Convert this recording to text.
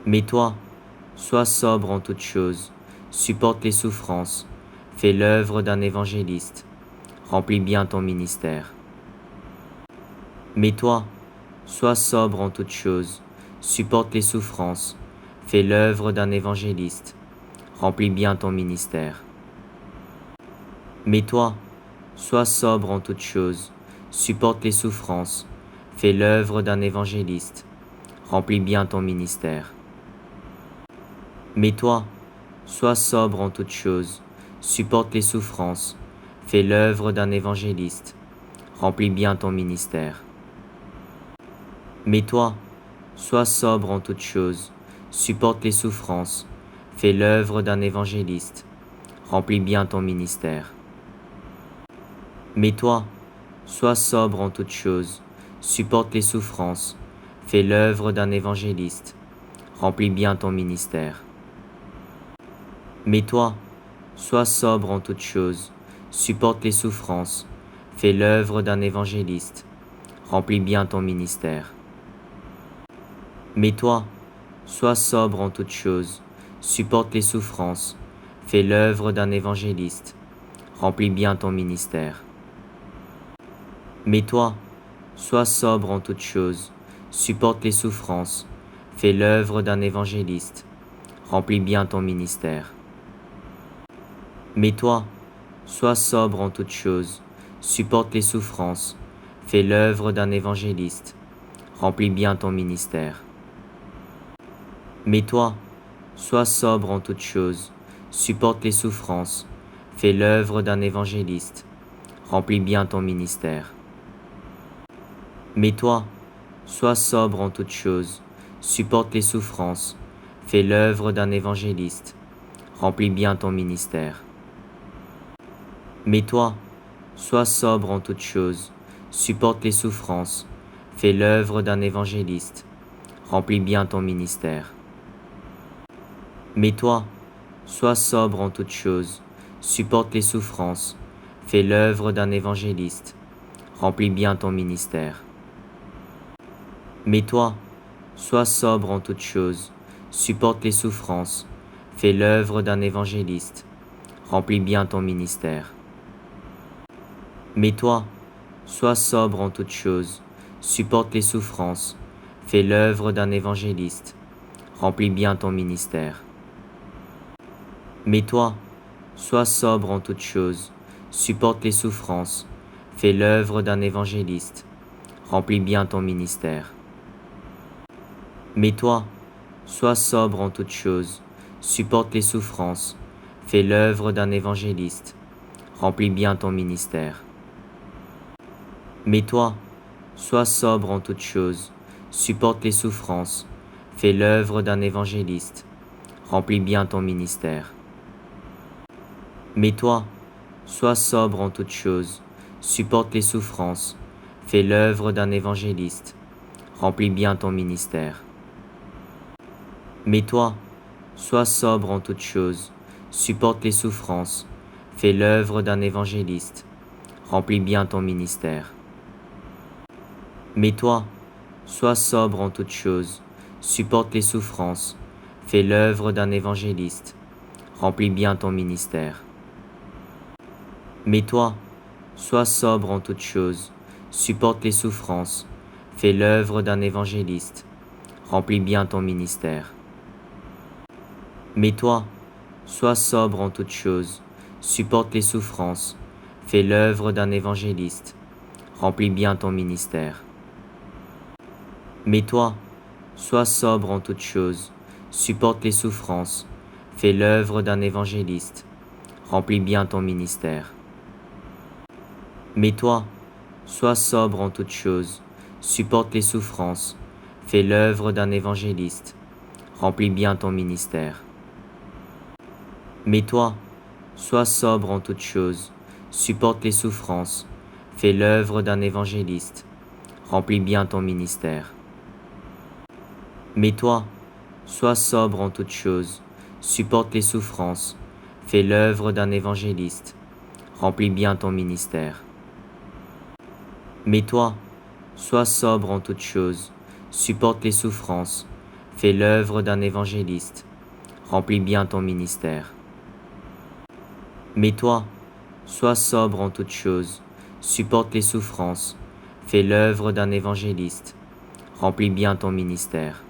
Mais toi, sois sobre en toutes choses, supporte les souffrances, fais l'œuvre d'un évangéliste, remplis bien ton ministère. Mais toi, sois sobre en toutes choses, supporte les souffrances, fais l'œuvre d'un évangéliste, remplis bien ton ministère. Mais toi, sois sobre en toutes choses, supporte les souffrances, fais l'œuvre d'un évangéliste, remplis bien ton ministère. Mais toi, sois sobre en toutes choses, supporte les souffrances, fais l'œuvre d'un évangéliste, remplis bien ton ministère. Mais toi, sois sobre en toutes choses, supporte les souffrances, fais l'œuvre d'un évangéliste, remplis bien ton ministère. Mais toi, sois sobre en toutes choses, supporte les souffrances, fais l'œuvre d'un évangéliste, remplis bien ton ministère. Mais toi, sois sobre en toutes choses, supporte les souffrances, fais l'œuvre d'un évangéliste, remplis bien ton ministère. Mais toi, sois sobre en toutes choses, supporte les souffrances, fais l'œuvre d'un évangéliste, remplis bien ton ministère. Mais toi, sois sobre en toutes choses, supporte les souffrances, fais l'œuvre d'un évangéliste, remplis bien ton ministère. Mais toi, sois sobre en toutes choses, supporte les souffrances, fais l'œuvre d'un évangéliste, remplis bien ton ministère. Mais toi, sois sobre en toutes choses, supporte les souffrances, fais l'œuvre d'un évangéliste, remplis bien ton ministère. Mais toi, sois sobre en toutes choses, supporte les souffrances, fais l'œuvre d'un évangéliste, remplis bien ton ministère. Mais toi, sois sobre en toutes choses, supporte les souffrances, fais l'œuvre d'un évangéliste, remplis bien ton ministère. Mais toi, sois sobre en toutes choses, supporte les souffrances, fais l'œuvre d'un évangéliste, remplis bien ton ministère. Mais toi, sois sobre en toutes choses, supporte les souffrances, fais l'œuvre d'un évangéliste, remplis bien ton ministère. Mais toi, sois sobre en toutes choses, supporte les souffrances, fais l'œuvre d'un évangéliste, remplis bien ton ministère. Mais toi, sois sobre en toutes choses, supporte les souffrances, fais l'œuvre d'un évangéliste, remplis bien ton ministère. Mais toi, sois sobre en toutes choses, supporte les souffrances, fais l'œuvre d'un évangéliste, remplis bien ton ministère. Mais toi, sois sobre en toutes choses, supporte les souffrances, fais l'œuvre d'un évangéliste, remplis bien ton ministère. Mais toi, sois sobre en toutes choses, supporte les souffrances, fais l'œuvre d'un évangéliste, remplis bien ton ministère. Mais toi, sois sobre en toutes choses, supporte les souffrances, fais l'œuvre d'un évangéliste, remplis bien ton ministère. Mais toi, sois sobre en toutes choses, supporte les souffrances, fais l'œuvre d'un évangéliste, remplis bien ton ministère. Mais toi, sois sobre en toutes choses, supporte les souffrances, fais l'œuvre d'un évangéliste, remplis bien ton ministère. Mais toi, sois sobre en toutes choses, supporte les souffrances, fais l'œuvre d'un évangéliste, remplis bien ton ministère. Mais toi, sois sobre en toutes choses, supporte les souffrances, fais l'œuvre d'un évangéliste, remplis bien ton ministère. Mais toi, sois sobre en toutes choses, supporte les souffrances, fais l'œuvre d'un évangéliste, remplis bien ton ministère. Mais toi, sois sobre en toutes choses, supporte les souffrances, fais l'œuvre d'un évangéliste, remplis bien ton ministère. Mais toi, sois sobre en toutes choses, supporte les souffrances, fais l'œuvre d'un évangéliste, remplis bien ton ministère. Mais toi, sois sobre en toutes choses, supporte les souffrances, fais l'œuvre d'un évangéliste, remplis bien ton ministère. Mais toi, sois sobre en toutes choses, supporte les souffrances, fais l'œuvre d'un évangéliste, remplis bien ton ministère.